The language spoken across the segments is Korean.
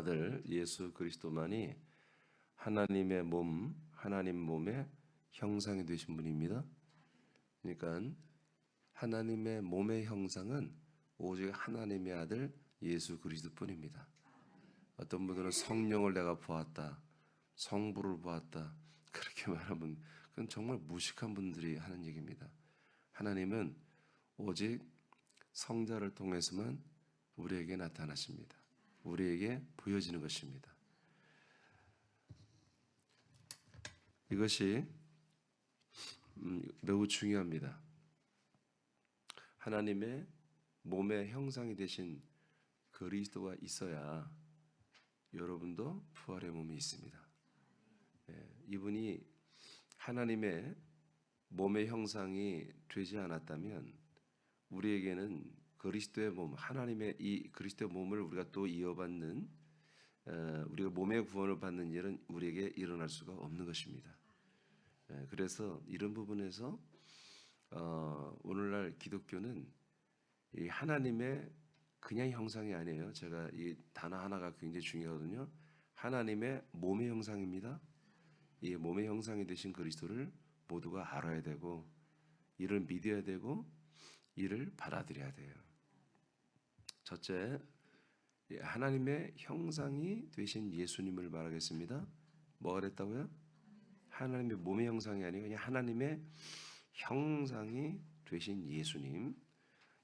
아들 예수 그리스도만이 하나님의 몸, 하나님 몸의 형상이 되신 분입니다. 그러니까 하나님의 몸의 형상은 오직 하나님의 아들 예수 그리스도뿐입니다. 어떤 분들은 성령을 내가 보았다, 성부를 보았다 그렇게 말하면 그건 정말 무식한 분들이 하는 얘기입니다. 하나님은 오직 성자를 통해서만 우리에게 나타나십니다. 우리에게 보여지는 것입니다. 이것이 매우 중요합니다. 하나님의 몸의 형상이 되신 그리스도가 있어야 여러분도 부활의 몸이 있습니다. 이분이 하나님의 몸의 형상이 되지 않았다면 우리에게는 그리스도의 몸, 하나님의 이 그리스도의 몸을 우리가 또 이어받는 우리가 몸의 구원을 받는 일은 우리에게 일어날 수가 없는 것입니다. 그래서 이런 부분에서 오늘날 기독교는 이 하나님의 그냥 형상이 아니에요. 제가 이 단어 하나가 굉장히 중요하거든요. 하나님의 몸의 형상입니다. 이 몸의 형상이 되신 그리스도를 모두가 알아야 되고 이를 믿어야 되고 이를 받아들여야 돼요. 첫째, 하나님의 형상이 되신 예수님을 말하겠습니다. 뭐가 그랬다고요? 하나님의 몸의 형상이 아니고 그냥 하나님의 형상이 되신 예수님.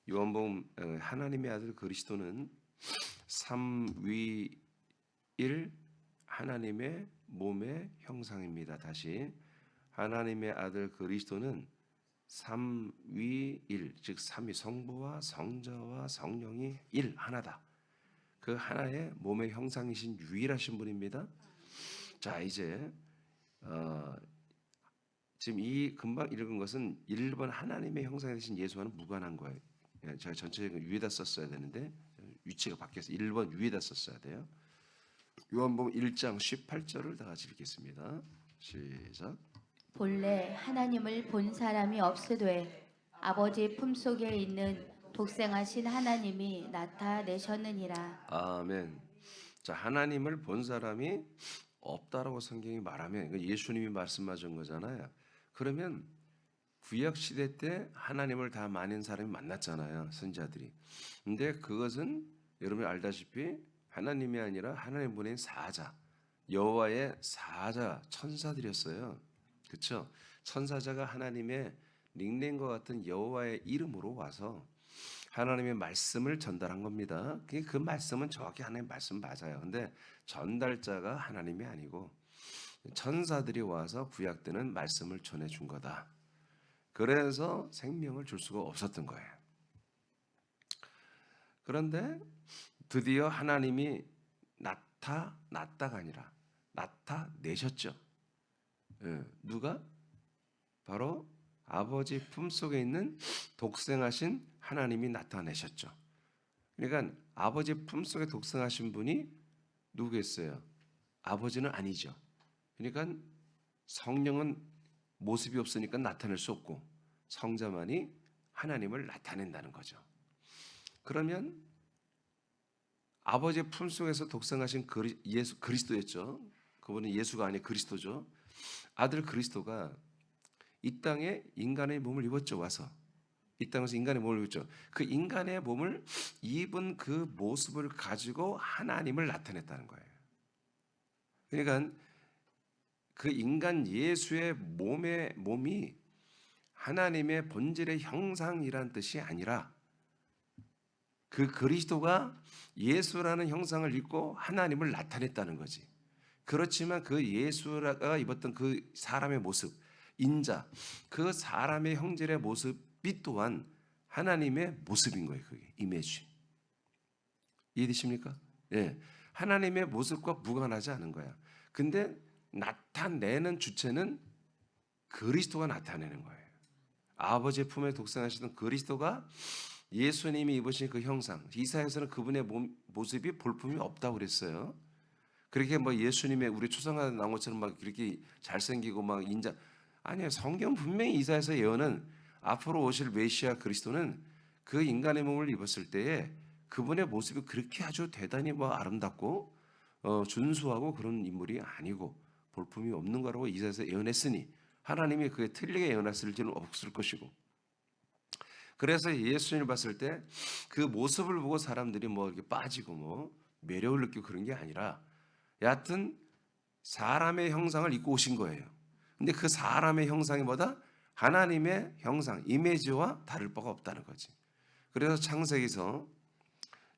요한복음 하나님의 아들 그리스도는 삼위일 하나님의 몸의 형상입니다. 다시 하나님의 아들 그리스도는 삼위일, 즉 삼위 성부와 성자와 성령이 일 하나다. 그 하나의 몸의 형상이신 유일하신 분입니다. 자, 이제 지금 이 금방 읽은 것은 1번 하나님의 형상이 되신 예수와는 무관한 거예요. 제가 전체적으로 위에다 썼어야 되는데 위치가 바뀌어서 1번 위에다 썼어야 돼요. 요한복음 1장 18절을 다 같이 읽겠습니다. 시작. 본래 하나님을 본 사람이 없으되 아버지 품속에 있는 독생하신 하나님이 나타내셨느니라. 아멘. 자, 하나님을 본 사람이 없다라고 성경이 말하면 예수님이 말씀하신 거잖아요. 그러면 구약 시대 때 하나님을 다 많은 사람이 만났잖아요, 선지자들이. 근데 그것은 여러분이 알다시피 하나님이 아니라 하나님 보낸 사자, 여호와의 사자 천사들이었어요. 그렇죠? 천사자가 하나님의 닉네임과 같은 여호와의 이름으로 와서 하나님의 말씀을 전달한 겁니다. 그 말씀은 정확히 하나님의 말씀 맞아요. 근데 전달자가 하나님이 아니고 천사들이 와서 구약 때는 말씀을 전해준 거다. 그래서 생명을 줄 수가 없었던 거예요. 그런데 드디어 하나님이 나타났다가 아니라 나타내셨죠. 누가? 바로 아버지 품속에 있는 독생하신 하나님이 나타내셨죠. 그러니까 아버지 품속에 독생하신 분이 누구겠어요? 아버지는 아니죠. 그러니까 성령은 모습이 없으니까 나타낼 수 없고 성자만이 하나님을 나타낸다는 거죠. 그러면 아버지의 품속에서 독생하신 예수 그리스도였죠. 그분은 예수가 아니 그리스도죠. 아들 그리스도가 이 땅에 인간의 몸을 입었죠. 와서 이 땅에서 인간의 몸을 입었죠. 그 인간의 몸을 입은 그 모습을 가지고 하나님을 나타냈다는 거예요. 그러니까 그 인간 예수의 몸이 하나님의 본질의 형상이란 뜻이 아니라 그 그리스도가 예수라는 형상을 입고 하나님을 나타냈다는 거지. 그렇지만 그 예수가 입었던 그 사람의 모습, 인자, 그 사람의 형질의 모습이 또한 하나님의 모습인 거예요. 그게 이미지. 이해되십니까? 예, 하나님의 모습과 무관하지 않은 거야. 근데 나타내는 주체는 그리스도가 나타내는 거예요. 아버지의 품에 독생하시던 그리스도가 예수님이 입으신 그 형상, 이사야서는 그분의 모습이 볼품이 없다고 그랬어요. 그렇게 뭐 예수님의 우리 초상화 나온 것처럼 막 이렇게 잘생기고 막 인자, 아니에요. 성경 분명히 이사야서 예언은 앞으로 오실 메시아 그리스도는 그 인간의 몸을 입었을 때에 그분의 모습이 그렇게 아주 대단히 뭐 아름답고 준수하고 그런 인물이 아니고 볼품이 없는 거라고 이사야서 예언했으니 하나님이 그게 틀리게 예언했을 리는 없을 것이고, 그래서 예수님을 봤을 때 그 모습을 보고 사람들이 뭐 이렇게 빠지고 뭐 매력을 느끼고 그런 게 아니라 여하튼 사람의 형상을 입고 오신 거예요. 근데 그 사람의 형상이 뭐다? 하나님의 형상, 이미지와 다를 바가 없다는 거지. 그래서 창세기서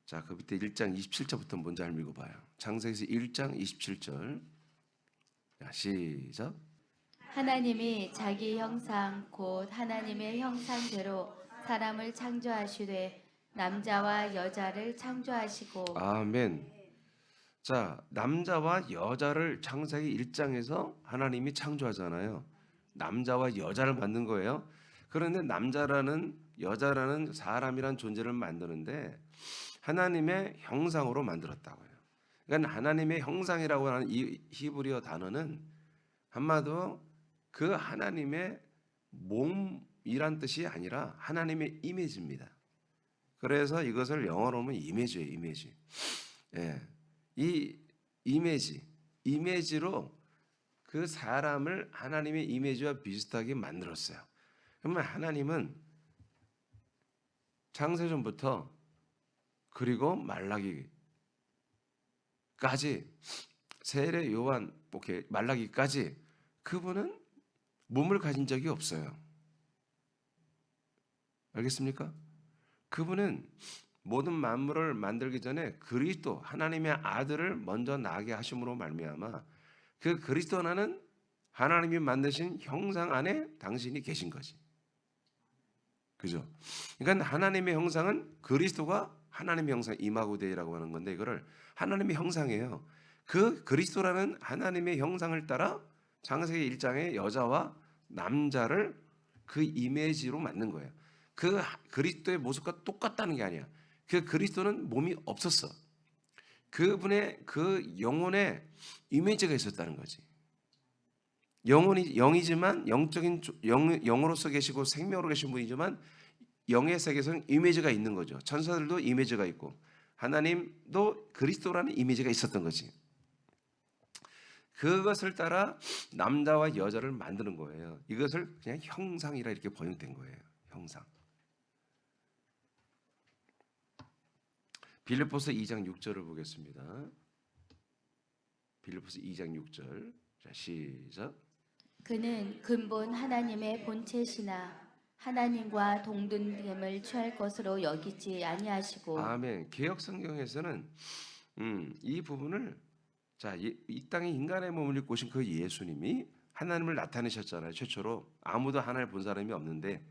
자, 그 밑에 1장 27절부터 먼저 한번 읽어봐요. 창세기서 1장 27절. 자, 시작. 하나님이 자기 형상 곧 하나님의 형상대로 사람을 창조하시되 남자와 여자를 창조하시고. 아멘. 자, 남자와 여자를 창세기 1장에서 하나님이 창조하잖아요. 남자와 여자를 만든 거예요. 그런데 남자라는 여자라는 사람이란 존재를 만드는데 하나님의 형상으로 만들었다고요. 그러니까 하나님의 형상이라고 하는 이 히브리어 단어는 한마디로 그 하나님의 몸이란 뜻이 아니라 하나님의 이미지입니다. 그래서 이것을 영어로 하면 이미지예요, 이미지. 예. 이 이미지로 그 사람을 하나님의 이미지와 비슷하게 만들었어요. 그러면 하나님은 창세전부터 그리고 말라기까지 세례 요한 말라기까지 그분은 몸을 가진 적이 없어요. 알겠습니까? 그분은 모든 만물을 만들기 전에 그리스도 하나님의 아들을 먼저 나게 하심으로 말미암아 그 그리스도라는 하나님이 만드신 형상 안에 당신이 계신 거지. 그죠? 그러니까 하나님의 형상은 그리스도가 하나님의 형상 이마고데이라고 하는 건데 이거를 하나님의 형상이에요. 그 그리스도라는 하나님의 형상을 따라 창세기 1장에 여자와 남자를 그 이미지로 만든 거예요. 그 그리스도의 모습과 똑같다는 게 아니야. 그 그리스도는 몸이 없었어. 그분의 그 영혼에 이미지가 있었다는 거지. 영혼이 영이지만 영으로서 계시고 생명으로 계신 분이지만 영의 세계에서는 이미지가 있는 거죠. 천사들도 이미지가 있고 하나님도 그리스도라는 이미지가 있었던 거지. 그것을 따라 남자와 여자를 만드는 거예요. 이것을 그냥 형상이라 이렇게 번역된 거예요. 형상. 빌립보서 2장 6절을 보겠습니다. 빌립보서 2장 6절. 자, 시작. 그는 근본 하나님의 본체시나 하나님과 동등됨을 취할 것으로 여기지 아니하시고. 아멘. 개역 성경에서는 이 부분을 자, 이 땅에 인간의 몸을 입고 오신 그 예수님이 하나님을 나타내셨잖아요. 최초로 아무도 하나님을 본 사람이 없는데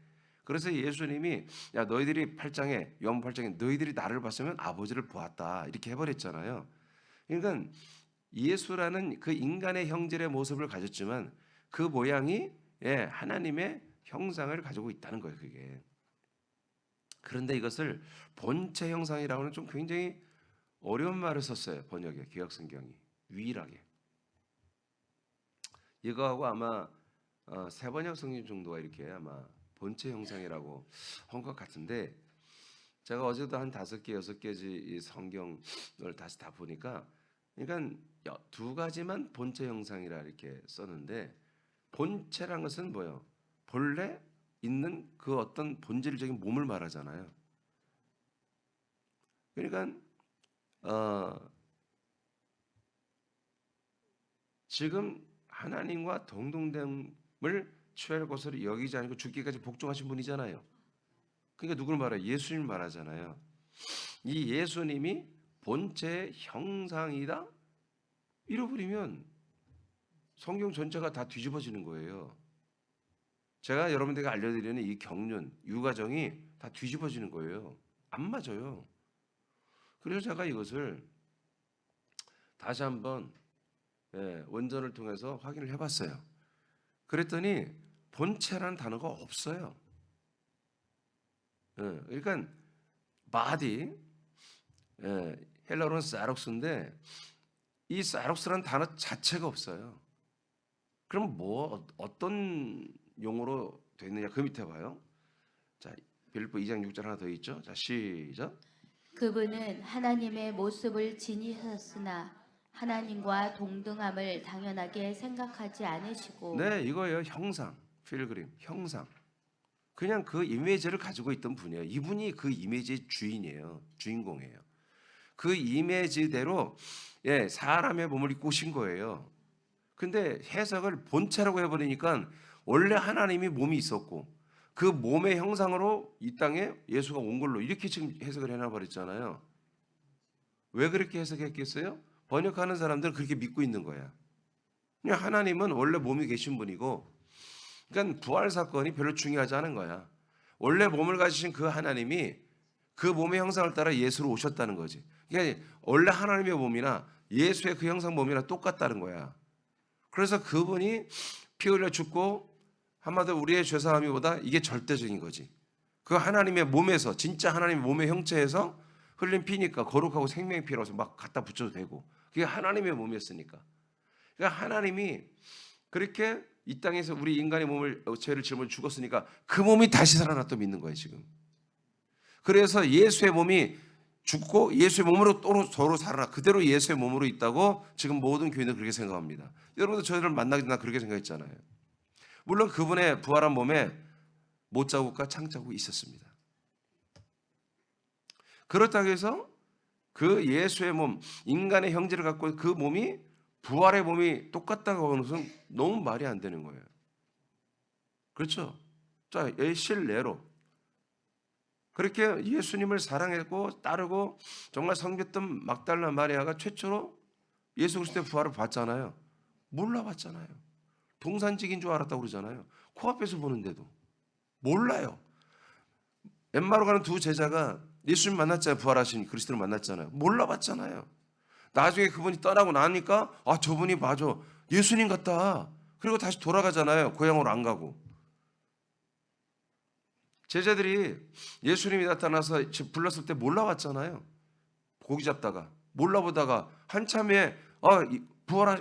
그래서 예수님이 야 너희들이 8장에 요한 8장에 너희들이 나를 봤으면 아버지를 보았다 이렇게 해버렸잖아요. 그러니까 예수라는 그 인간의 형질의 모습을 가졌지만 그 모양이 하나님의 형상을 가지고 있다는 거예요. 그게. 그런데 이것을 본체 형상이라고 하는 좀 굉장히 어려운 말을 썼어요. 번역에 개역성경이 유일하게 이거하고 아마 세번역 성경 정도가 이렇게 아마 본체 형상이라고 한 것 같은데 제가 어제도 한 5개, 6개지 성경을 다시 다 보니까 그러니까 두 가지만 본체 형상이라 이렇게 썼는데 본체란 것은 뭐예요? 본래 있는 그 어떤 본질적인 몸을 말하잖아요. 그러니까 지금 하나님과 동등됨을 취할 것으로 여기지 않고 죽기까지 복종하신 분이잖아요. 그러니까 누굴 말해요? 예수님을 말하잖아요. 이 예수님이 본체의 형상이다? 잃어버리면 성경 전체가 다 뒤집어지는 거예요. 제가 여러분들에게 알려드리는 이 경륜, 유가정이 다 뒤집어지는 거예요. 안 맞아요. 그래서 제가 이것을 다시 한번 원전을 통해서 확인을 해봤어요. 그랬더니 본체라는 단어가 없어요. 그러니까 body, 헬라어로는 사록스인데 이 사록스라는 단어 자체가 없어요. 그럼 뭐 어떤 용어로 되느냐 그 밑에 봐요. 자, 빌립보 2장 6절 하나 더 있죠. 자, 시작. 그분은 하나님의 모습을 지니셨으나 하나님과 동등함을 당연하게 생각하지 않으시고 네, 이거예요. 형상, 필그림, 형상. 그냥 그 이미지를 가지고 있던 분이에요. 이분이 그 이미지의 주인이에요. 주인공이에요. 그 이미지대로 사람의 몸을 입고 오신 거예요. 근데 해석을 본체라고 해버리니까 원래 하나님이 몸이 있었고 그 몸의 형상으로 이 땅에 예수가 온 걸로 이렇게 지금 해석을 해놔버렸잖아요. 왜 그렇게 해석했겠어요? 번역하는 사람들은 그렇게 믿고 있는 거야. 그냥 하나님은 원래 몸이 계신 분이고, 그러니까 부활 사건이 별로 중요하지 않은 거야. 원래 몸을 가지신 그 하나님이 그 몸의 형상을 따라 예수로 오셨다는 거지. 그러니까 원래 하나님의 몸이나 예수의 그 형상 몸이나 똑같다는 거야. 그래서 그분이 피 흘려 죽고 한마디로 우리의 죄사함이보다 이게 절대적인 거지. 그 하나님의 몸에서, 진짜 하나님의 몸의 형체에서 흘린 피니까 거룩하고 생명의 피라서 막 갖다 붙여도 되고, 그게 하나님의 몸이었으니까. 그러니까 하나님이 그렇게 이 땅에서 우리 인간의 몸을 죄를 지으면 죽었으니까 그 몸이 다시 살아났다 믿는 거예요 지금. 그래서 예수의 몸이 죽고 예수의 몸으로 또 서로 살아나 그대로 예수의 몸으로 있다고 지금 모든 교인들 그렇게 생각합니다. 여러분도 저희를 만나기 전에 그렇게 생각했잖아요. 물론 그분의 부활한 몸에 못자국과 창자국이 있었습니다. 그렇다고 해서 그 예수의 몸, 인간의 형질을 갖고 그 몸이 부활의 몸이 똑같다고 하는 것은 너무 말이 안 되는 거예요. 그렇죠? 자, 실례로 그렇게 예수님을 사랑했고 따르고 정말 섬겼던 막달라 마리아가 최초로 예수 그리스도의 부활을 봤잖아요. 몰라봤잖아요. 동산직인 줄 알았다고 그러잖아요. 코앞에서 보는데도 몰라요. 엠마로 가는 두 제자가 예수님 만났잖아요. 부활하신 그리스도를 만났잖아요. 몰라봤잖아요. 나중에 그분이 떠나고 나니까 아 저분이 맞아 예수님 같다. 그리고 다시 돌아가잖아요. 고향으로 안 가고. 제자들이 예수님이 나타나서 불렀을 때 몰라봤잖아요. 고기 잡다가 몰라보다가 한참에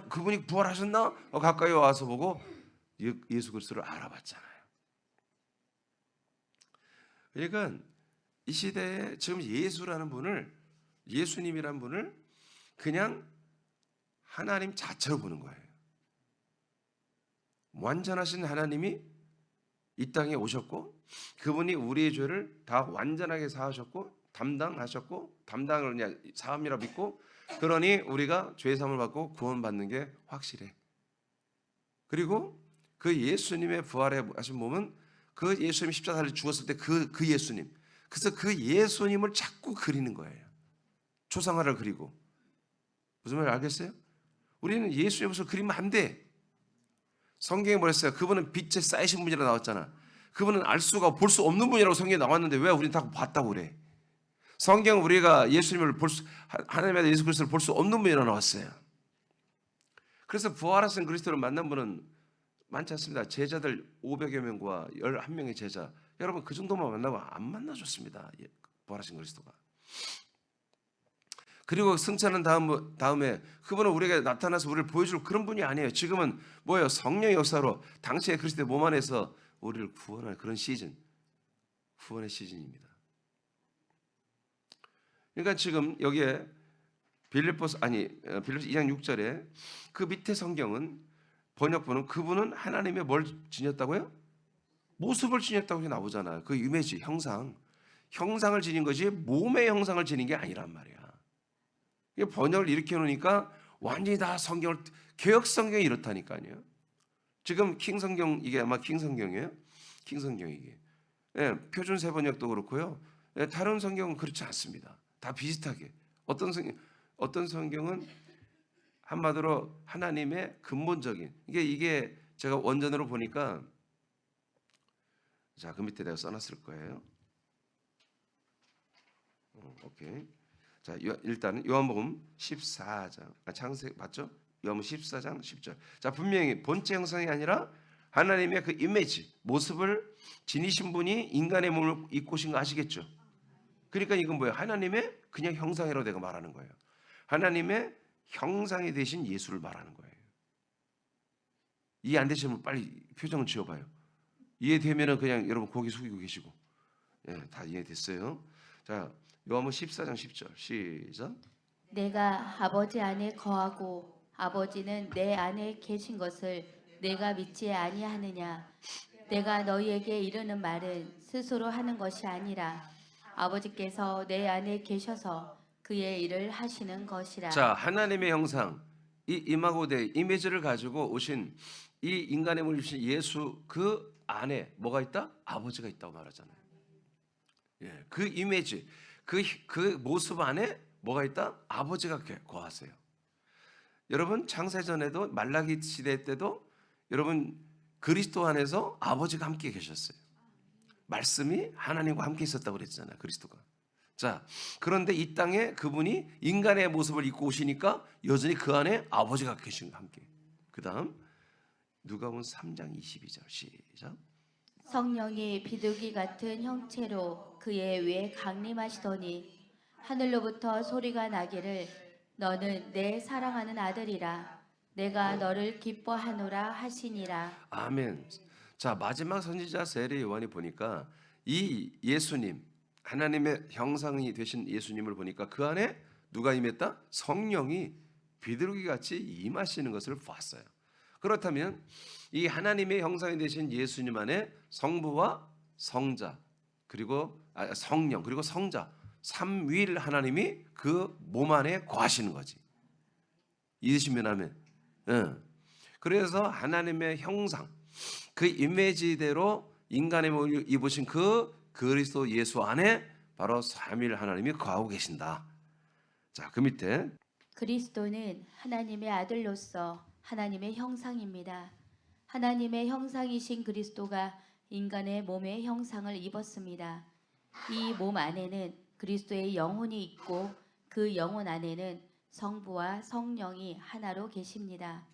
그분이 부활하셨나? 가까이 와서 보고 예수 그리스도를 알아봤잖아요. 그러니까 이 시대에 지금 예수라는 분을, 예수님이라는 분을 그냥 하나님 자체로 보는 거예요. 완전하신 하나님이 이 땅에 오셨고 그분이 우리의 죄를 다 완전하게 사하셨고 담당하셨고 담당을 그냥 사함이라 믿고, 그러니 우리가 죄 사함을 받고 구원받는 게 확실해. 그리고 그 예수님의 부활하신 몸은 그 예수님이 십자가를 죽었을 때 그 예수님, 그래서 그 예수님을 자꾸 그리는 거예요. 초상화를 그리고. 무슨 말인지 알겠어요? 우리는 예수의 모습을 그리면 안 돼. 성경에 뭐랬어요? 그분은 빛에 쌓이신 분이라 나왔잖아. 그분은 알 수가 볼 수 없는 분이라고 성경에 나왔는데 왜 우리는 다 봤다고 그래? 성경은 우리가 예수님을 하나님의 예수 그리스도를 볼 수 없는 분이라 나왔어요. 그래서 부활하신 그리스도를 만난 분은 많지 않습니다. 제자들 500여 명과 11명의 제자, 여러분 그 정도만 만나고 안 만나줬습니다. 부활하신 그리스도가. 그리고 승천한 다음에 그분은 우리에게 나타나서 우리를 보여줄 그런 분이 아니에요. 지금은 뭐예요? 성령의 역사로 당시의 그리스도의 몸 안에서 우리를 구원할 그런 시즌, 구원의 시즌입니다. 그러니까 지금 여기에 빌립보서 2장 6절에 그 밑에 성경은 번역본은 그분은 하나님의 뭘 지녔다고요? 모습을 지녔다고 나오잖아요. 그 이미지, 형상을 지닌 것이 몸의 형상을 지닌 게 아니란 말이야. 번역을 이렇게 해놓으니까 완전히 다 성경을, 개역 성경이 이렇다니까요. 지금 킹 성경, 이게 아마 킹 성경이에요. 킹 성경 이게. 표준 세 번역도 그렇고요. 다른 성경은 그렇지 않습니다. 다 비슷하게. 어떤 성경은 한마디로 하나님의 근본적인, 이게 제가 원전으로 보니까, 자, 그 밑에 내가 써놨을 거예요. 오케이. 자, 일단은 요한복음 14장, 창세기 맞죠? 요한복음 14장 10절. 자, 분명히 본체 형상이 아니라 하나님의 그 이미지, 모습을 지니신 분이 인간의 몸을 입고 오신 거 아시겠죠? 그러니까 이건 뭐예요? 하나님의 그냥 형상이라고 내가 말하는 거예요. 하나님의 형상이 되신 예수를 말하는 거예요. 이해 안 되시면 빨리 표정을 지어봐요. 이해되면은 그냥 여러분 고개 숙이고 계시고. 다 이해됐어요. 자, 요한복음 14장 10절 시작. 내가 아버지 안에 거하고 아버지는 내 안에 계신 것을 내가 믿지 아니하느냐. 내가 너희에게 이르는 말은 스스로 하는 것이 아니라 아버지께서 내 안에 계셔서 그의 일을 하시는 것이라. 자, 하나님의 형상, 이 이마고데 이미지를 가지고 오신 이 인간의 몸을 입으신 예수 그 안에 뭐가 있다? 아버지가 있다고 말하잖아요. 예, 그 이미지, 그 모습 안에 뭐가 있다? 아버지가 거하세요. 여러분 창세전에도 말라기 시대 때도 여러분 그리스도 안에서 아버지가 함께 계셨어요. 말씀이 하나님과 함께 있었다고 그랬잖아요. 그리스도가. 자, 그런데 이 땅에 그분이 인간의 모습을 입고 오시니까 여전히 그 안에 아버지가 계신 함께. 그 다음 누가복음 3장 22절 시작. 성령이 비둘기 같은 형체로 그의 위에 강림하시더니 하늘로부터 소리가 나기를 너는 내 사랑하는 아들이라 내가 너를 기뻐하노라 하시니라. 아멘. 자, 마지막 선지자 세례 요한이 보니까 이 예수님 하나님의 형상이 되신 예수님을 보니까 그 안에 누가 임했다? 성령이 비둘기 같이 임하시는 것을 봤어요. 그렇다면 이 하나님의 형상이 되신 예수님 안에 성부와 성자 그리고 성령 그리고 성자 삼위일 하나님이 그 몸 안에 거하시는 거지. 이해되시면 아멘. 응. 그래서 하나님의 형상 그 이미지대로 인간의 몸을 입으신 그 그리스도 예수 안에 바로 삼위일 하나님이 거하고 계신다. 자, 그 밑에 그리스도는 하나님의 아들로서 하나님의 형상입니다. 하나님의 형상이신 그리스도가 인간의 몸의 형상을 입었습니다. 이 몸 안에는 그리스도의 영혼이 있고 그 영혼 안에는 성부와 성령이 하나로 계십니다.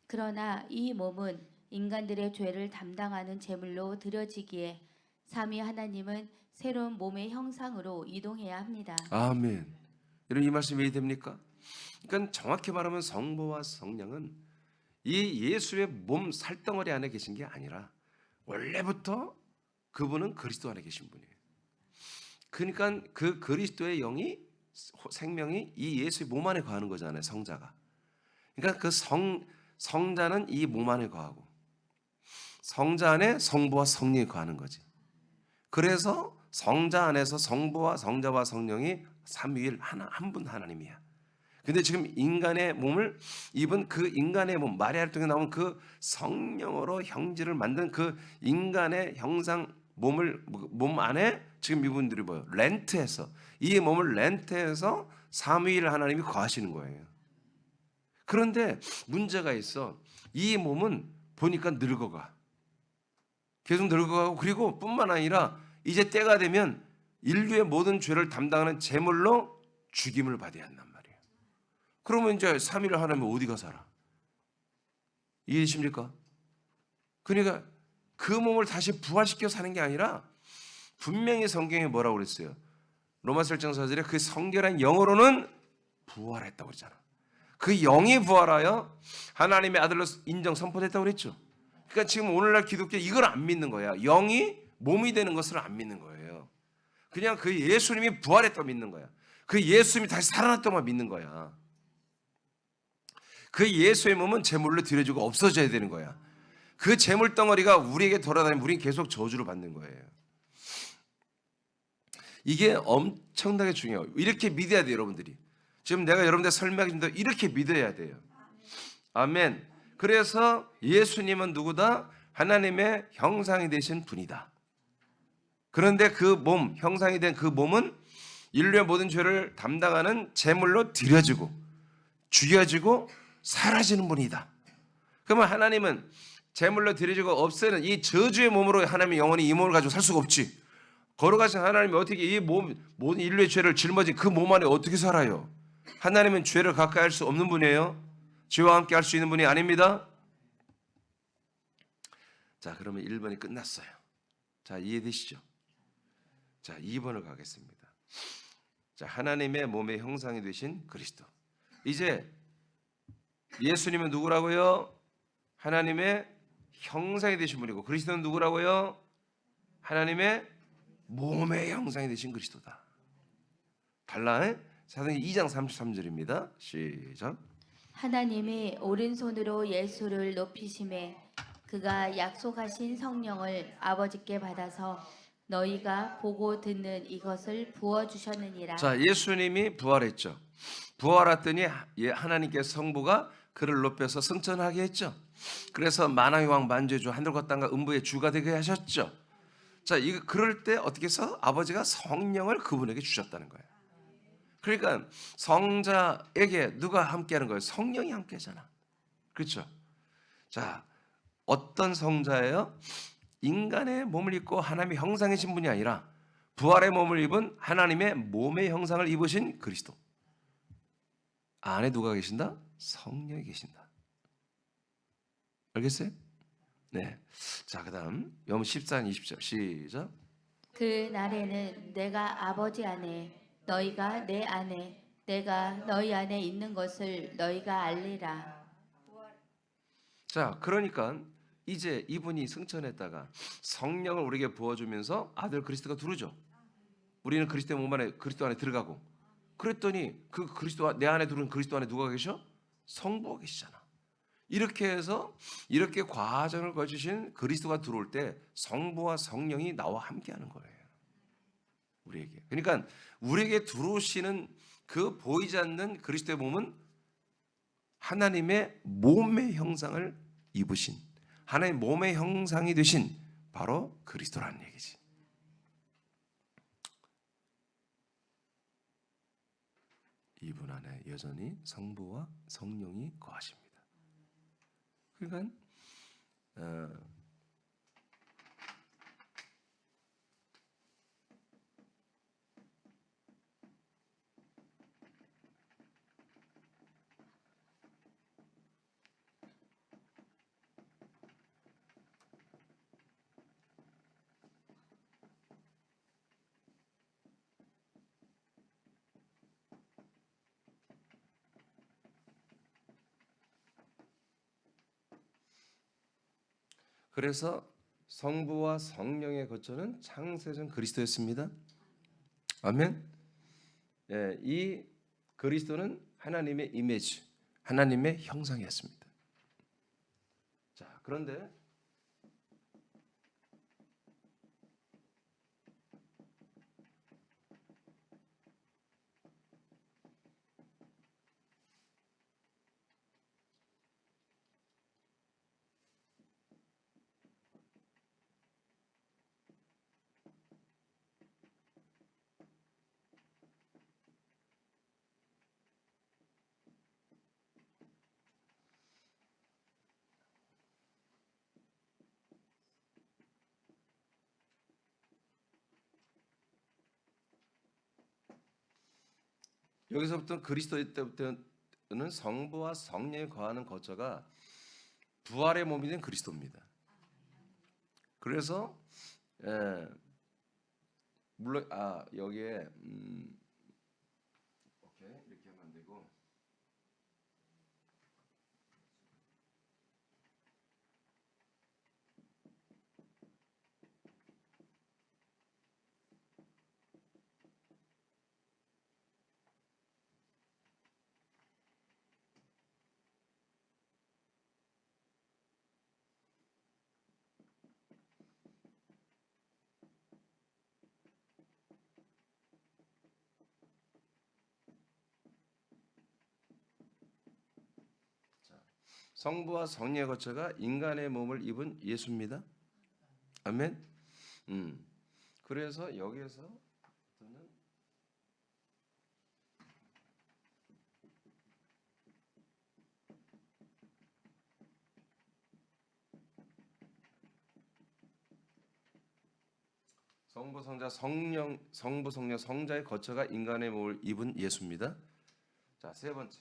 그러나 이 몸은 인간들의 죄를 담당하는 제물로 드려지기에 삼위 하나님은 새로운 몸의 형상으로 이동해야 합니다. 아멘. 여러분 이 말씀이 이해됩니까? 그러니까 정확히 말하면 성부와 성령은 이 예수의 몸 살덩어리 안에 계신 게 아니라 원래부터 그분은 그리스도 안에 계신 분이에요. 그러니까 그 그리스도의 영이 생명이 이 예수의 몸 안에 거하는 거잖아요. 성자가. 그러니까 그 성자는 이 몸 안에 거하고 성자 안에 성부와 성령이 거하는 거지. 그래서 성자 안에서 성부와 성자와 성령이 삼위일 한 분 하나님이야. 근데 지금 인간의 몸을 입은 그 인간의 몸, 마리아를 통해 나온 그 성령으로 형질을 만든 그 인간의 형상 몸 안에 지금 이분들이 뭐예요? 렌트해서 이 몸을 렌트해서 삼위일 하나님이 거하시는 거예요. 그런데 문제가 있어. 이 몸은 보니까 늙어가. 계속 늙어가고 그리고 뿐만 아니라 이제 때가 되면 인류의 모든 죄를 담당하는 제물로 죽임을 받아야 한단 말이에요. 그러면 이제 삼위일 하나님은 어디가 살아? 이해되십니까? 그러니까 그 몸을 다시 부활시켜 사는 게 아니라 분명히 성경에 뭐라고 그랬어요? 로마서 1장 4절에 그 성결한 영으로는 부활했다고 그랬잖아. 그 영이 부활하여 하나님의 아들로 인정 선포됐다고 그랬죠. 그러니까 지금 오늘날 기독교 이걸 안 믿는 거야. 영이 몸이 되는 것을 안 믿는 거예요. 그냥 그 예수님이 부활했다고 믿는 거야. 그 예수님이 다시 살아났다고 믿는 거야. 그 예수의 몸은 제물로 드려지고 없어져야 되는 거야. 그 제물 덩어리가 우리에게 돌아다니면 우리는 계속 저주를 받는 거예요. 이게 엄청나게 중요해요. 이렇게 믿어야 돼요, 여러분들이. 지금 내가 여러분들 설명해 준다 이렇게 믿어야 돼요. 아멘. 그래서 예수님은 누구다? 하나님의 형상이 되신 분이다. 그런데 그 몸, 형상이 된 그 몸은 인류의 모든 죄를 담당하는 제물로 드려지고 죽여지고 사라지는 분이다. 그러면 하나님은 제물로 드려지고 없애는 이 저주의 몸으로 하나님의 영원히 이 몸을 가지고 살 수가 없지. 걸어가신 하나님이 어떻게 이 몸, 모든 인류의 죄를 짊어진 그 몸 안에 어떻게 살아요? 하나님은 죄를 가까이 할 수 없는 분이에요. 죄와 함께 할 수 있는 분이 아닙니다. 자, 그러면 1번이 끝났어요. 자, 이해되시죠? 자, 2번을 가겠습니다. 자, 하나님의 몸의 형상이 되신 그리스도. 이제 예수님은 누구라고요? 하나님의 형상이 되신 분이고 그리스도는 누구라고요? 하나님의 몸의 형상이 되신 그리스도다. 달라. 사도행전 2장 33절입니다. 시작. 하나님이 오른손으로 예수를 높이심에 그가 약속하신 성령을 아버지께 받아서 너희가 보고 듣는 이것을 부어 주셨느니라. 자, 예수님이 부활했죠. 부활했더니 하나님께서 성부가 그를 높여서 승천하게 했죠. 그래서 만왕의 왕 만주의 주 하늘과 땅과 음부의 주가 되게 하셨죠. 자, 이거 그럴 때 어떻게 해서 아버지가 성령을 그분에게 주셨다는 거예요. 그러니까 성자에게 누가 함께하는 거예요? 성령이 함께하잖아. 그렇죠? 자, 어떤 성자예요? 인간의 몸을 입고 하나님의 형상이신 분이 아니라 부활의 몸을 입은 하나님의 몸의 형상을 입으신 그리스도. 안에 누가 계신다? 성령이 계신다. 알겠어요? 네. 자, 그다음 요한 14장 20절 시작. 그 날에는 내가 아버지 안에 너희가 내 안에 내가 너희 안에 있는 것을 너희가 알리라. 자, 그러니까 이제 이분이 승천했다가 성령을 우리에게 부어주면서 아들 그리스도가 들어오죠. 우리는 그리스도의 몸 안에 그리스도 안에 들어가고 그랬더니 그 그리스도 내 안에 들어온 그리스도 안에 누가 계셔? 성부가 계시잖아. 이렇게 해서 이렇게 과정을 거치신 그리스도가 들어올 때 성부와 성령이 나와 함께하는 거예요. 우리에게. 그러니까 우리에게 들어오시는 그 보이지 않는 그리스도의 몸은 하나님의 몸의 형상을 입으신 하나님의 몸의 형상이 되신 바로 그리스도라는 얘기지. 이분 안에 여전히 성부와 성령이 거하십니다. 그러니까 그래서 성부와 성령의 거처는 창세전 그리스도였습니다. 아멘. 예, 이 그리스도는 하나님의 이미지, 하나님의 형상이었습니다. 자, 그런데 여기서부터 그리스도 때부터는 성부와 성령이 거하는 거처가 부활의 몸이 된 그리스도입니다. 그래서 물론 여기에 오케이 이렇게 하면 안 되고 성부와 성령의 거처가 인간의 몸을 입은 예수입니다. 아멘. 그래서 여기에서 성부 성자 성령 성부 성령 성자의 거처가 인간의 몸을 입은 예수입니다. 자, 세 번째.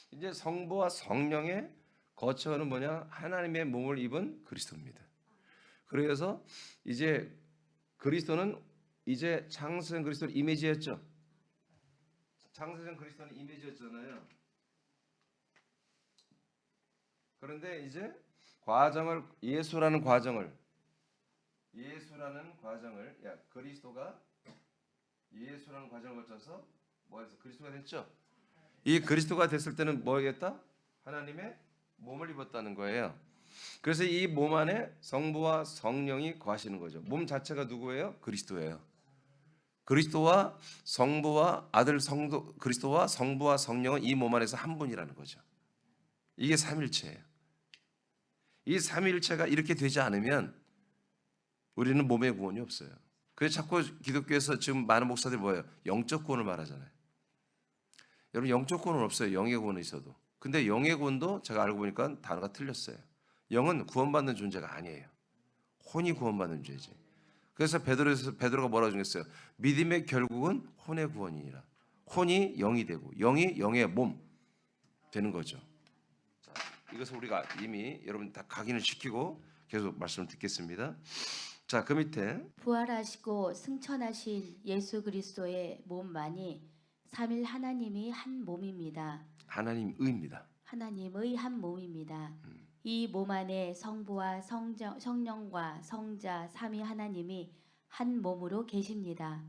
이제 성부와 성령의 거처는 뭐냐? 하나님의 몸을 입은 그리스도입니다. 그래서 이제 그리스도는 이제 창세전 그리스도의 이미지였죠. 창세전 그리스도는 이미지였잖아요. 그런데 이제 예수라는 과정을 그리스도가 예수라는 과정을 거쳐서 뭐해서 그리스도가 됐죠. 이 그리스도가 됐을 때는 뭐겠다? 하나님의 몸을 입었다는 거예요. 그래서 이 몸 안에 성부와 성령이 거하시는 거죠. 몸 자체가 누구예요? 그리스도예요. 그리스도와 성부와 아들 성도 그리스도와 성부와 성령은 이 몸 안에서 한 분이라는 거죠. 이게 삼일체예요. 이 삼일체가 이렇게 되지 않으면 우리는 몸의 구원이 없어요. 그래서 자꾸 기독교에서 지금 많은 목사들이 뭐예요? 영적 구원을 말하잖아요. 여러분 영적 구원은 없어요. 영의 구원은 있어도. 근데 영의 구원도 제가 알고 보니까 단어가 틀렸어요. 영은 구원받는 존재가 아니에요. 혼이 구원받는 존재지. 그래서 베드로가 뭐라고 정했어요? 믿음의 결국은 혼의 구원이니라. 혼이 영이 되고 영이 영의 몸 되는 거죠. 자, 이것을 우리가 이미 여러분 다 각인을 시키고 계속 말씀을 듣겠습니다. 자, 그 밑에 부활하시고 승천하신 예수 그리스도의 몸만이 삼일 하나님이 한 몸입니다. 하나님의입니다. 하나님의 한 몸입니다. 이 몸 안에 성부와 성령과 성자 삼위 하나님이 한 몸으로 계십니다.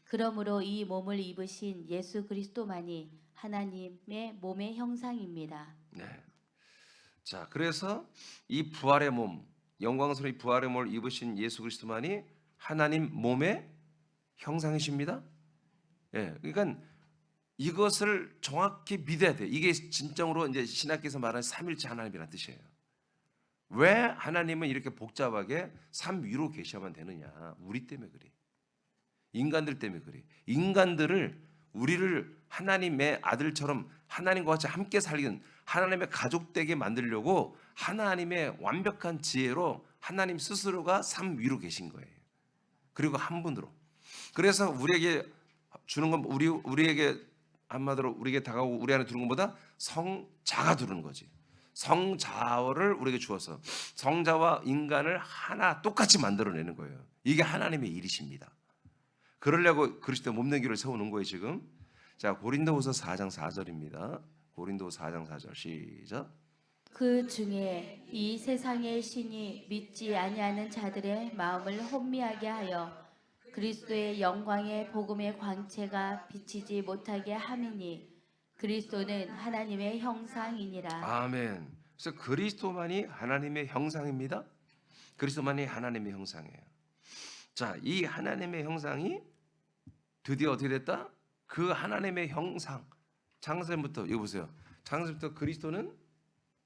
그러므로 이 몸을 입으신 예수 그리스도만이 하나님의 몸의 형상입니다. 네. 자, 그래서 이 부활의 몸, 영광스러운 부활의 몸을 입으신 예수 그리스도만이 하나님 몸의 형상이십니다. 예, 그러니까 이것을 정확히 믿어야 돼. 이게 진정으로 이제 신학에서 말하는 삼일체 하나님이라는 뜻이에요. 왜 하나님은 이렇게 복잡하게 삼위로 계셔야만 되느냐? 우리 때문에 그래. 인간들 때문에 그래. 인간들을 우리를 하나님의 아들처럼 하나님과 같이 함께 살긴 하나님의 가족 되게 만들려고 하나님의 완벽한 지혜로 하나님 스스로가 삼위로 계신 거예요. 그리고 한 분으로. 그래서 우리에게 주는 건 우리에게 한마디로 우리에게 다가오고 우리 안에 들어오는 것보다 성자가 들어오는 거지. 성자를 우리에게 주어서 성자와 인간을 하나 똑같이 만들어내는 거예요. 이게 하나님의 일이십니다. 그러려고 그리스도 몸내기를 세우는 거예요 지금. 자, 고린도후서 4장 4절입니다. 고린도후서 4장 4절 시작. 그 중에 이 세상의 신이 믿지 아니하는 자들의 마음을 혼미하게 하여 그리스도의 영광의 복음의 광채가 비치지 못하게 함이니 그리스도는 하나님의 형상이니라. 아멘. 그래서 그리스도만이 하나님의 형상입니다. 그리스도만이 하나님의 형상이에요. 자, 이 하나님의 형상이 드디어 어떻게 됐다? 그 하나님의 형상. 창세부터 이거 보세요. 창세부터 그리스도는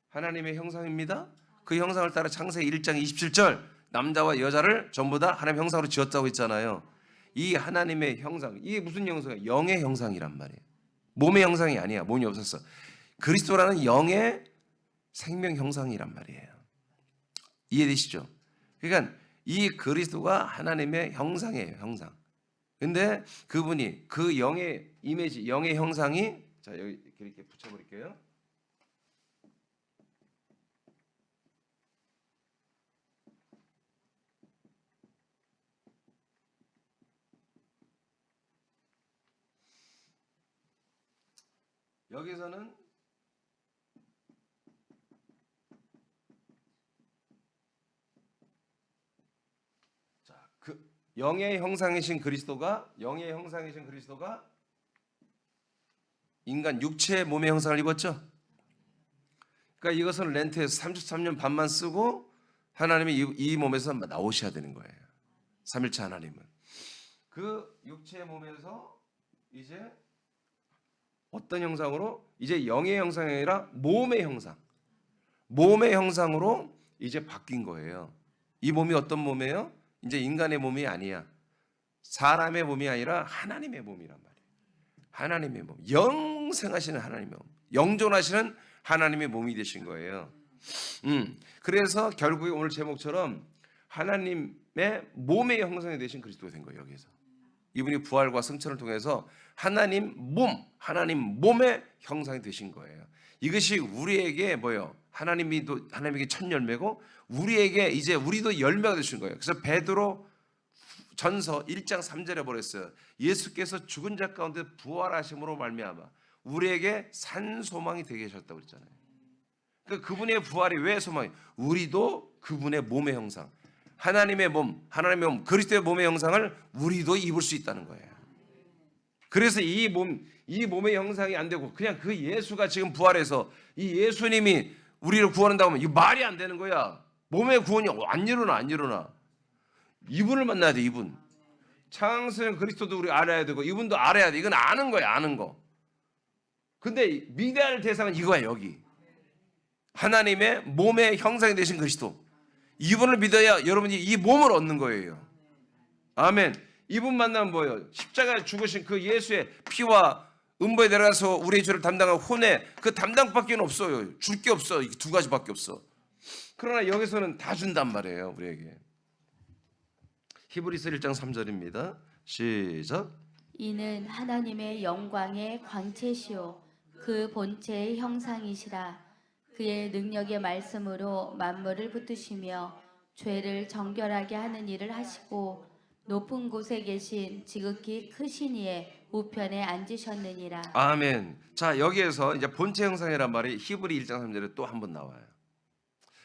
하나님의 형상입니다. 그 형상을 따라 창세 1장 27절 남자와 여자를 전부 다 하나님의 형상으로 지었다고 했잖아요. 이 하나님의 형상, 이게 무슨 형상이에요? 영의 형상이란 말이에요. 몸의 형상이 아니야. 몸이 없었어. 그리스도라는 영의 생명 형상이란 말이에요. 이해되시죠? 그러니까 이 그리스도가 하나님의 형상이에요. 형상. 근데 그분이 그 영의 이미지, 영의 형상이 자 여기 이렇게 붙여버릴게요. 여기서는 자, 그 영의 형상이신 그리스도가 인간 육체의 몸의 형상을 입었죠. 그러니까 이것은 렌트에서 33년 반만 쓰고 하나님이 이 몸에서 나오셔야 되는 거예요. 삼일체 하나님은 그 육체의 몸에서 이제 어떤 형상으로? 이제 영의 형상이 아니라 몸의 형상. 몸의 형상으로 이제 바뀐 거예요. 이 몸이 어떤 몸이에요? 이제 인간의 몸이 아니야. 사람의 몸이 아니라 하나님의 몸이란 말이에요. 하나님의 몸. 영생하시는 하나님의 몸. 영존하시는 하나님의 몸이 되신 거예요. 그래서 결국에 오늘 제목처럼 하나님의 몸의 형상이 되신 그리스도가 된 거예요. 여기서. 이분이 부활과 승천을 통해서 하나님 몸의 형상이 되신 거예요. 이것이 우리에게 뭐예요? 하나님에게 첫 열매고 우리에게 이제 우리도 열매가 되신 거예요. 그래서 베드로 전서 1장 3절에 보냈어요. 예수께서 죽은 자 가운데 부활하심으로 말미암아 우리에게 산 소망이 되게 하셨다고 그랬잖아요. 그러니까 그분의 부활이 왜 소망이? 우리도 그분의 몸의 형상, 하나님의 몸, 그리스도의 몸의 형상을 우리도 입을 수 있다는 거예요. 그래서 이 몸의 형상이 안 되고 그냥 그 예수가 지금 부활해서 이 예수님이 우리를 구원한다고 하면 이거 말이 안 되는 거야. 몸의 구원이 안 일어나. 이분을 만나야 돼, 이분. 창세전 그리스도도 우리 알아야 되고 이분도 알아야 돼. 이건 아는 거야, 아는 거. 근데 믿어야 할 대상은 이거야, 여기. 하나님의 몸의 형상이 되신 그리스도. 이분을 믿어야 여러분이 이 몸을 얻는 거예요. 아멘. 이분 만나면 뭐예요? 십자가에 죽으신 그 예수의 피와 음부에 내려가서 우리의 죄를 담당한 혼의 그 담당밖에 없어요. 줄 게 없어. 이 두 가지밖에 없어. 그러나 여기서는 다 준단 말이에요, 우리에게. 히브리서 1장 3절입니다. 시작. 이는 하나님의 영광의 광채시요 그 본체의 형상이시라. 그의 능력의 말씀으로 만물을 붙드시며 죄를 정결하게 하는 일을 하시고 높은 곳에 계신 지극히 크신 이의 우편에 앉으셨느니라. 아멘. 자, 여기에서 이제 본체 형상이란 말이 히브리 1장 3절에 또 한 번 나와요.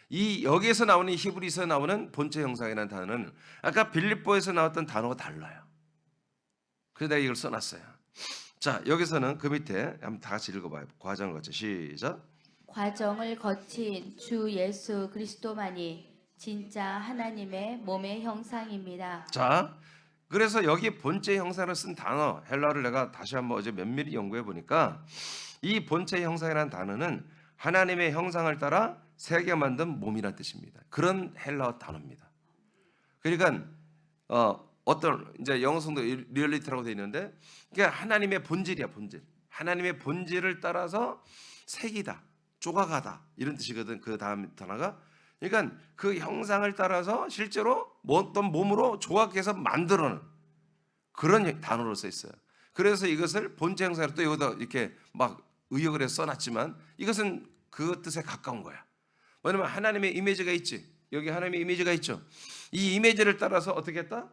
이 여기에서 나오는 히브리서 나오는 본체 형상이라는 단어는 아까 빌립보에서 나왔던 단어가 달라요. 그래서 내가 이걸 써놨어요. 자, 여기서는 그 밑에 한번 다 같이 읽어봐요. 과정을 거쳐 시작. 과정을 거친 주 예수 그리스도만이 진짜 하나님의 몸의 형상입니다. 자, 그래서 여기 본체 형상을 쓴 단어 헬라어를 내가 다시 한번 어제 면밀히 연구해 보니까 이 본체 형상이라는 단어는 하나님의 형상을 따라 세계가 만든 몸이라는 뜻입니다. 그런 헬라어 단어입니다. 그러니까 어떤 이제 영어성도 리얼리티라고 되어 있는데 그러니까 하나님의 본질이야, 본질. 하나님의 본질을 따라서 색이다, 조각하다 이런 뜻이거든. 그 다음 단어가. 그러니까 그 형상을 따라서 실제로 어떤 몸으로 조각해서 만들어낸 그런 단어로 써 있어요. 그래서 이것을 본체 형상으로 또 여기다 이렇게 막 의역을 해서 써놨지만 이것은 그 뜻에 가까운 거야. 왜냐면 하나님의 이미지가 있지. 여기 하나님의 이미지가 있죠. 이 이미지를 따라서 어떻게 했다?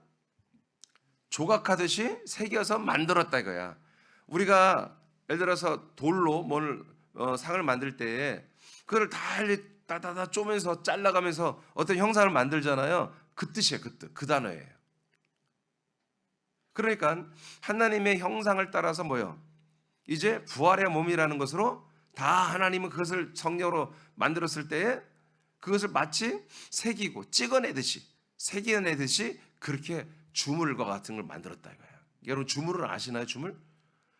조각하듯이 새겨서 만들었다 이거야. 우리가 예를 들어서 돌로 상을 만들 때에 그걸 다 쪼면서 잘라가면서 어떤 형상을 만들잖아요. 그 뜻이에요. 그 뜻, 그 단어예요. 그러니까 하나님의 형상을 따라서 뭐요? 이제 부활의 몸이라는 것으로 다 하나님은 그것을 성령으로 만들었을 때에 그것을 마치 새기고 새겨내듯이 그렇게 주물과 같은 걸 만들었다 이거예요. 여러분 주물은 아시나요? 주물?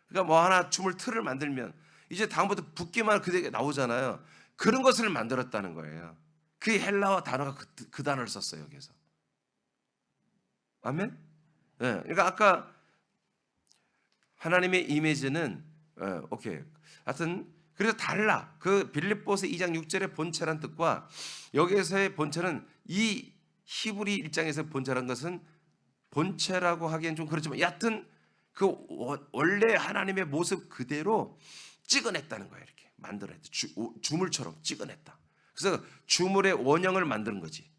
그러니까 뭐 하나 주물 틀을 만들면 이제 다음부터 붓기만 그대로 나오잖아요. 그런 것을 만들었다는 거예요. 그 헬라어 단어가 그 단어를 썼어요. 여기서. 아멘? 네, 그러니까 아까 하나님의 이미지는 오케이. 하여튼 그래서 달라. 그 빌립보서 2장 6절의 본체란 뜻과 여기에서의 본체는 이 히브리 1장에서 본체란 것은 본체라고 하기엔 좀 그렇지만 여하튼 그 원래 하나님의 모습 그대로 찍어냈다는 거예요. 이렇게 만들어냈다. 주물처럼 찍어냈다. 그래서 주물의 원형을 만드는 거지.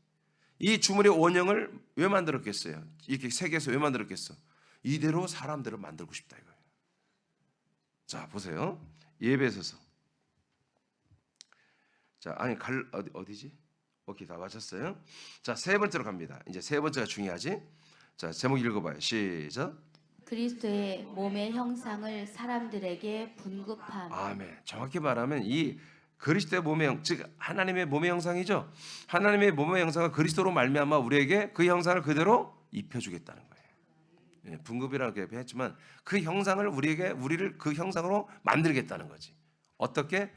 이 주물의 원형을 왜 만들었겠어요? 이렇게 세계에서 왜 만들었겠어? 이대로 사람들을 만들고 싶다 이거예요. 자 보세요. 예배소서. 자 아니 어디지? 오케이 다 맞췄어요. 자 세 번째로 갑니다. 이제 세 번째가 중요하지. 자 제목 읽어봐요. 시작. 그리스도의 몸의 형상을 사람들에게 분급함. 아멘. 정확히 말하면 이 그리스도의 몸의 즉 하나님의 몸의 형상이죠. 하나님의 몸의 형상은 그리스도로 말미암아 우리에게 그 형상을 그대로 입혀주겠다는 거예요. 예, 분급이라고 했지만 그 형상을 우리를 그 형상으로 만들겠다는 거지. 어떻게?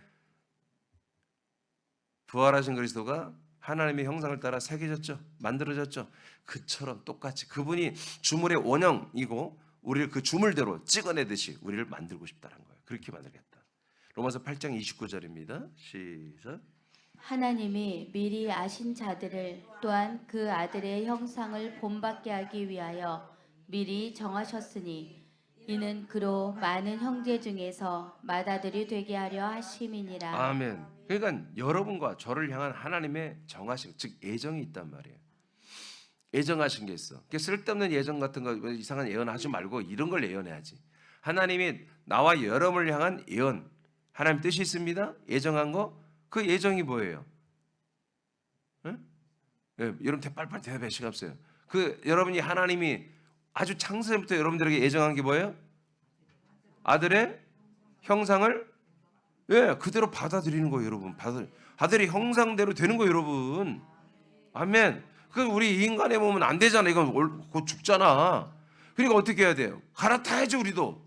부활하신 그리스도가 하나님의 형상을 따라 새겨졌죠. 만들어졌죠. 그처럼 똑같이 그분이 주물의 원형이고 우리를 그 주물대로 찍어내듯이 우리를 만들고 싶다는 거예요. 그렇게 만들겠다. 로마서 8장 29절입니다. 시작. 하나님이 미리 아신 자들을 또한 그 아들의 형상을 본받게 하기 위하여 미리 정하셨으니 이는 그로 많은 형제 중에서 맏아들이 되게 하려 하심이니라. 아멘. 그러니까 여러분과 저를 향한 하나님의 정하신, 즉 애정이 있단 말이에요. 애정하신 게 있어. 그러니까 쓸데없는 예정 같은 거 이상한 예언하지 말고 이런 걸 예언해야지. 하나님이 나와 여러분을 향한 예언, 하나님 뜻이 있습니다. 예정한 거, 그 예정이 뭐예요? 예? 예, 여러분 빨리빨리 대답해. 시간 없어요. 그 여러분이 하나님이 아주 창세부터 여러분들에게 예정한 게 뭐예요? 아들의 형상을 그대로 받아들이는 거예요, 여러분. 아들의 형상대로 되는 거예요, 여러분. 아멘. 그 우리 인간의 몸은 안 되잖아. 이건 곧 죽잖아. 그러니까 어떻게 해야 돼요? 갈아타야지 우리도.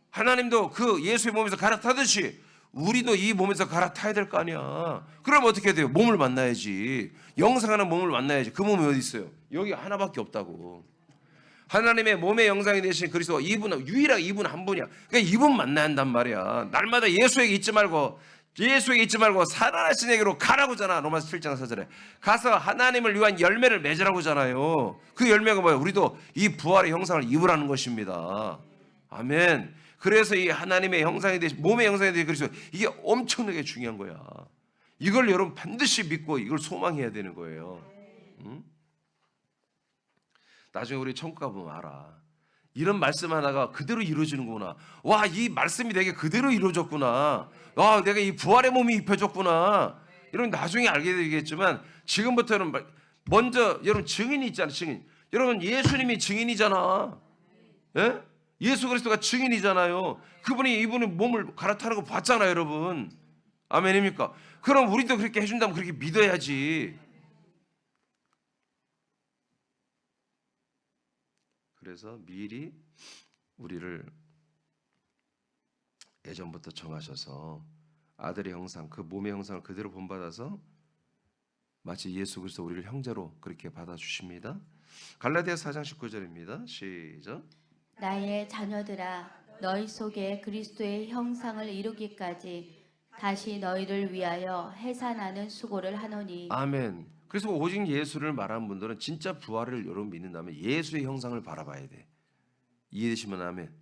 하나님도 그 예수의 몸에서 갈아타듯이 우리도 이 몸에서 갈아타야 될 거 아니야. 그럼 어떻게 해야 돼요? 몸을 만나야지. 영생하는 몸을 만나야지. 그 몸이 어디 있어요? 여기 하나밖에 없다고. 하나님의 몸의 영상이 되신 그리스도, 이분은 유일하게 이분 한 분이야. 그러니까 이분 만나야 한단 말이야. 날마다 예수에게 있지 말고 살아나신 에게로 가라고잖아. 로마서 7장 4절에 가서 하나님을 위한 열매를 맺으라고잖아요. 그 열매가 뭐예요? 우리도 이 부활의 형상을 입으라는 것입니다. 아멘. 그래서 이 하나님의 형상이 되신, 몸의 형상이 되신 그리스도, 이게 엄청나게 중요한 거야. 이걸 여러분 반드시 믿고 이걸 소망해야 되는 거예요. 응? 나중에 우리 천국 가보면 알아. 이런 말씀 하나가 그대로 이루어지는구나. 와, 이 말씀이 내게 그대로 이루어졌구나. 와, 내가 이 부활의 몸이 입혀졌구나. 이런 나중에 알게 되겠지만, 지금부터는 먼저 여러분 증인이 있잖아요. 증인. 여러분 예수님이 증인이잖아. 예? 예수 그리스도가 증인이잖아요. 이분이 몸을 갈아타는 거 봤잖아요, 여러분. 아멘입니까? 그럼 우리도 그렇게 해준다면 그렇게 믿어야지. 그래서 미리 우리를 예전부터 정하셔서 아들의 형상, 그 몸의 형상을 그대로 본받아서 마치 예수 그리스도 우리를 형제로 그렇게 받아주십니다. 갈라디아서 4장 19절입니다. 시작. 나의 자녀들아, 너희 속에 그리스도의 형상을 이루기까지 다시 너희를 위하여 해산하는 수고를 하노니. 아멘. 그래서 오직 예수를 말하는 분들은 진짜 부활을 여러분 믿는다면 예수의 형상을 바라봐야 돼. 이해되시면 아멘.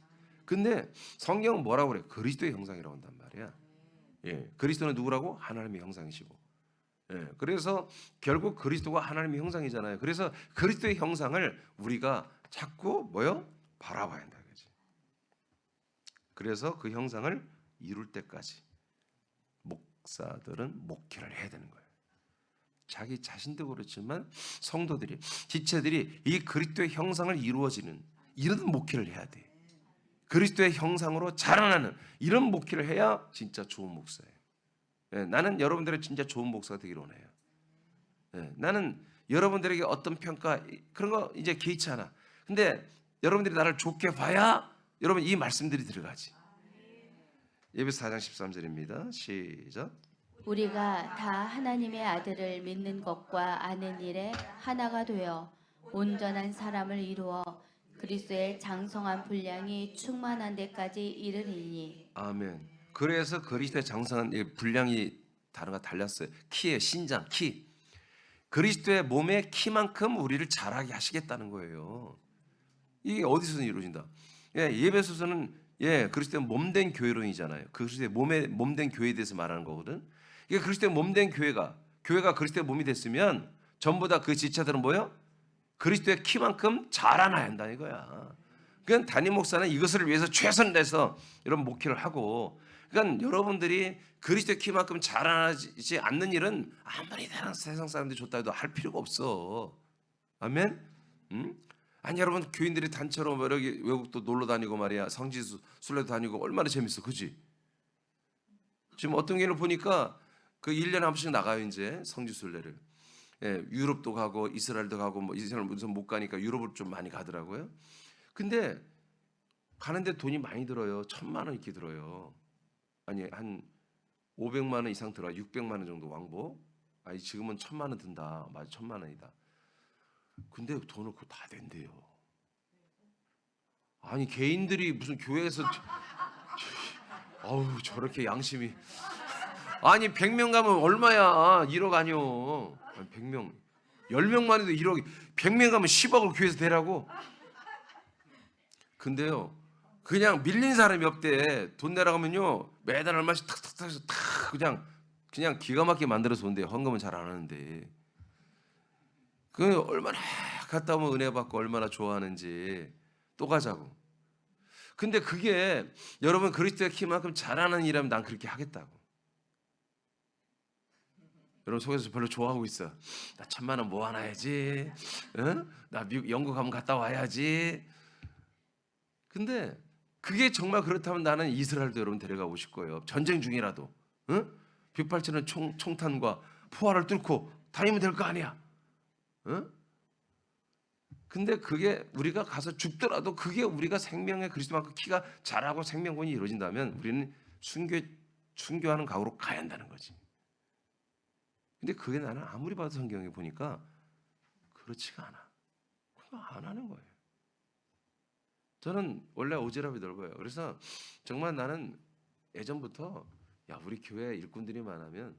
근데 성경은 뭐라고 그래? 그리스도의 형상이라고 한단 말이야. 예, 그리스도는 누구라고? 하나님의 형상이시고. 예, 그래서 결국 그리스도가 하나님의 형상이잖아요. 그래서 그리스도의 형상을 우리가 자꾸 바라봐야 한다, 그지? 그래서 그 형상을 이룰 때까지 목사들은 목회를 해야 되는 거예요. 자기 자신도 그렇지만 성도들이, 지체들이 이 그리스도의 형상을 이루어지는 이런 목회를 해야 돼. 그리스도의 형상으로 자라나는 이런 목회를 해야 진짜 좋은 목사예요. 예, 나는 여러분들의 진짜 좋은 목사가 되기를 원해요. 예, 나는 여러분들에게 어떤 평가 그런 거 이제 개의치 않아. 근데 여러분들이 나를 좋게 봐야 여러분 이 말씀들이 들어가지. 예배서 4장 13절입니다. 시작. 우리가 다 하나님의 아들을 믿는 것과 아는 일에 하나가 되어 온전한 사람을 이루어 그리스도의 장성한 분량이 충만한 데까지 이르리니. 아멘. 그래서 그리스도의 장성한 분량이 단어가 달렸어요. 키예요. 신장, 키. 그리스도의 몸의 키만큼 우리를 자라게 하시겠다는 거예요. 이게 어디서 이루어진다? 예배소서는 그리스도의 몸된 교회론이잖아요. 그리스도의 몸된 교회에 대해서 말하는 거거든. 이게 그리스도의 몸된 교회가 그리스도의 몸이 됐으면 전부 다 그 지체들은 뭐예요? 그리스도의 키만큼 자라나야 한다 이거야. 그러니까 담임 목사는 이것을 위해서 최선을 다해서 이런 목회를 하고, 그러니까 여러분들이 그리스도의 키만큼 자라나지 않는 일은 아무리 다른 세상 사람들이 좋다 해도 할 필요가 없어. 아멘? 응? 아니 여러분 교인들이 단체로 여기 외국도 놀러 다니고 말이야, 성지 순례도 다니고 얼마나 재밌어, 그지? 지금 어떤 교회를 보니까 그 1년에 한 번씩 나가요. 이제 성지 순례를. 유럽도 가고 이스라엘도 가고, 뭐 이스라엘 무슨 못 가니까 유럽을 좀 많이 가더라고요. 근데 가는데 돈이 많이 들어요. 1,000만 원 이렇게 들어요. 아니 한 500만 원 이상 들어요. 600만 원 정도 왕복. 아니 지금은 1,000만 원 든다. 맞아, 1,000만 원이다. 근데 돈을 그거 다 낸대요. 아니 개인들이 무슨 교회에서 아우 저렇게 양심이. 아니 100명 가면 얼마야? 1억 아니요. 100명 10명만 해도 1억. 100명 가면 10억을 교회에서 대라고. 근데요 그냥 밀린 사람이 없대. 돈 내라고 하면요 매달 얼마씩 탁탁탁 해서 탁 그냥 기가 막히게 만들어서 온대요. 헌금은 잘 안 하는데. 그 얼마나 갔다 오면 은혜 받고 얼마나 좋아하는지. 또 가자고. 근데 그게 여러분 그리스도의 키만큼 잘하는 일이라면 난 그렇게 하겠다고. 여러분 속에서 별로 좋아하고 있어. 나 1,000만 원 모아놔야지. 응? 나 미국 영국 가면 갔다 와야지. 근데 그게 정말 그렇다면 나는 이스라엘도 여러분 데려가고 싶고요. 전쟁 중이라도 응? 빗발치는 총탄과 포화를 뚫고 다니면 될 거 아니야. 응? 근데 그게 우리가 가서 죽더라도 그게 우리가 생명의 그리스도만큼 키가 자라고 생명권이 이루어진다면 우리는 순교하는 각오로 가야 한다는 거지. 근데 그게 나는 아무리 봐도 성경에 보니까 그렇지가 않아. 그거 안 하는 거예요. 저는 원래 오지랖이 넓어요. 그래서 정말 나는 예전부터 야 우리 교회 일꾼들이 많으면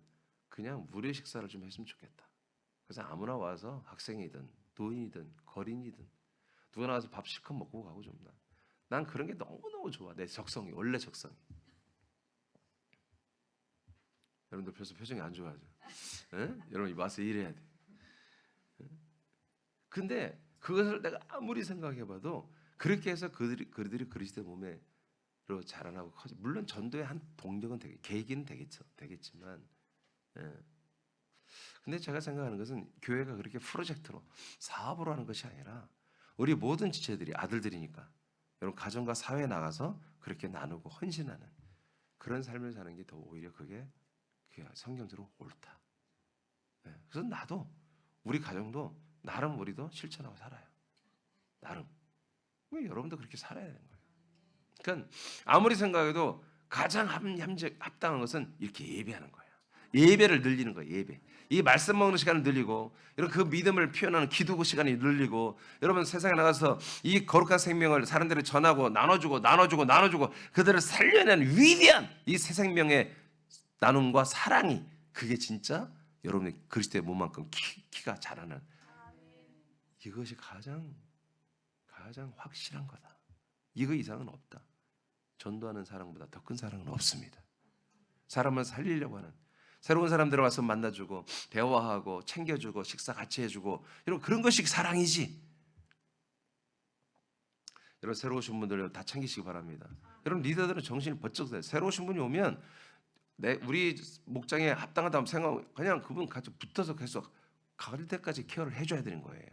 그냥 무료 식사를 좀 했으면 좋겠다. 그래서 아무나 와서 학생이든 노인이든 거린이든 누가 나와서 밥 실컷 먹고 가고 좀 난 그런 게 너무너무 좋아. 내 적성이 원래 적성이. 여러분들 벌써 표정이 안 좋아하죠? 에? 여러분 와서 일해야 돼. 근데 그것을 내가 아무리 생각해봐도 그렇게 해서 그들이 그리스도의 몸에로 자라나고 커져. 물론 전도의 한 동력은 계기는 되겠지만, 예. 근데 제가 생각하는 것은 교회가 그렇게 프로젝트로 사업으로 하는 것이 아니라 우리 모든 지체들이 아들들이니까 여러분 가정과 사회에 나가서 그렇게 나누고 헌신하는 그런 삶을 사는 게 더 오히려 그게 성경적으로 옳다. 예. 그래서 나도 우리 가정도 나름 우리도 실천하고 살아요. 나름. 여러분도 그렇게 살아야 되는 거예요. 그러니까 아무리 생각해도 가장 합당한 것은 이렇게 예배하는 거예요. 예배를 늘리는 거예요. 예배. 이 말씀 먹는 시간을 늘리고 이런 그 믿음을 표현하는 기도 시간이 늘리고 여러분 세상에 나가서 이 거룩한 생명을 사람들이 전하고 나눠주고 그들을 살려내는 위대한 이 새 생명의 나눔과 사랑이 그게 진짜 여러분의 그리스도의 몸만큼 키가 자라는 이것이 가장 확실한 거다. 이거 이상은 없다. 전도하는 사랑보다 더 큰 사랑은 없습니다. 사람을 살리려고 하는 새로운 사람들 와서 만나주고 대화하고 챙겨주고 식사 같이 해주고 여러분 그런 것이 사랑이지. 여러분 새로 오신 분들 다 챙기시기 바랍니다. 여러분 리더들은 정신이 번쩍 돼요. 새로 오신 분이 오면 우리 목장에 합당하다고 생각 그냥 그분 같이 붙어서 계속 갈 때까지 케어를 해줘야 되는 거예요.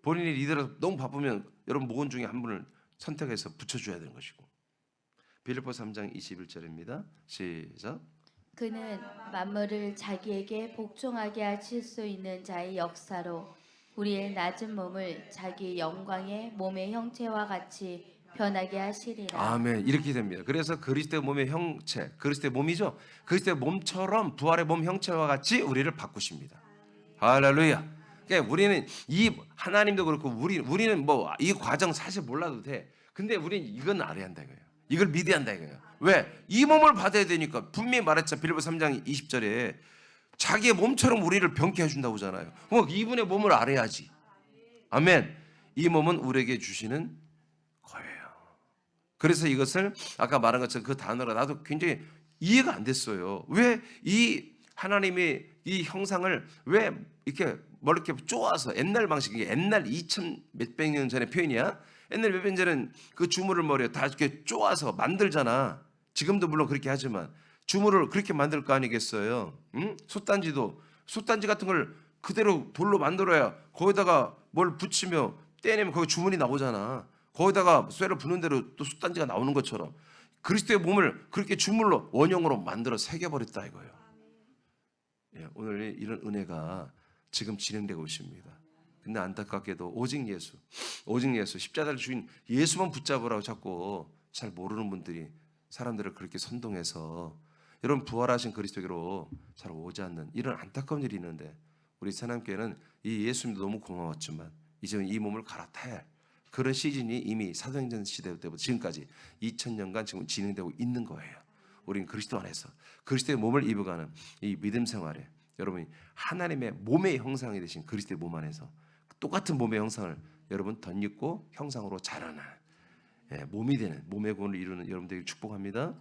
본인이 리더라서 너무 바쁘면 여러분 목원 중에 한 분을 선택해서 붙여줘야 되는 것이고. 빌립보 3장 21절입니다. 시작. 그는 만물을 자기에게 복종하게 하실 수 있는 자의 역사로 우리의 낮은 몸을 자기 영광의 몸의 형체와 같이 변하게 하시리라. 아멘. 이렇게 됩니다. 그래서 그리스도의 몸의 형체, 그리스도의 몸이죠. 그리스도의 몸처럼 부활의 몸 형체와 같이 우리를 바꾸십니다. 할렐루야. 그러니까 우리는 이 하나님도 그렇고 우리는 뭐 이 과정 사실 몰라도 돼. 근데 우리는 이건 알아야 한다 이거예요. 이걸 믿어야 한다 이거예요. 왜? 이 몸을 받아야 되니까 분명히 말했죠. 빌립보 3장 20절에 자기의 몸처럼 우리를 병케 해준다고 하잖아요. 그럼 이분의 몸을 알아야지. 아멘. 이 몸은 우리에게 주시는 거예요. 그래서 이것을 아까 말한 것처럼 그 단어가 나도 굉장히 이해가 안 됐어요. 왜 이 하나님의 이 형상을 왜 이렇게 이렇게 쪼아서 옛날 방식이 옛날 2000 몇백 년 전의 표현이야. 옛날 몇백 년 전에는 그 주물을 머리에 다 이렇게 쪼아서 만들잖아. 지금도 물론 그렇게 하지만 주물을 그렇게 만들 거 아니겠어요? 응? 솥단지 같은 걸 그대로 돌로 만들어야 거기다가 뭘 붙이며 떼내면 거기 주문이 나오잖아. 거기다가 쇠를 부는 대로 또 솥단지가 나오는 것처럼 그리스도의 몸을 그렇게 주물로 원형으로 만들어 새겨버렸다 이거예요. 예, 오늘 이런 은혜가 지금 진행되고 있습니다. 근데 안타깝게도 오직 예수 십자가를 주인 예수만 붙잡으라고 자꾸 잘 모르는 분들이 사람들을 그렇게 선동해서 여러분 부활하신 그리스도께로 잘 오지 않는 이런 안타까운 일이 있는데 우리 새남교회는 이 예수님도 너무 고마웠지만 이제 이 몸을 갈아타야 할 그런 시즌이 이미 사도행전 시대 때부터 지금까지 2000년간 지금 진행되고 있는 거예요. 우리는 그리스도 안에서 그리스도의 몸을 입어가는 이 믿음 생활에 여러분이 하나님의 몸의 형상이 되신 그리스도의 몸 안에서 똑같은 몸의 형상을 여러분 덧입고 형상으로 자라는 몸이 되는 몸의 구원을 이루는 여러분들에게 축복합니다.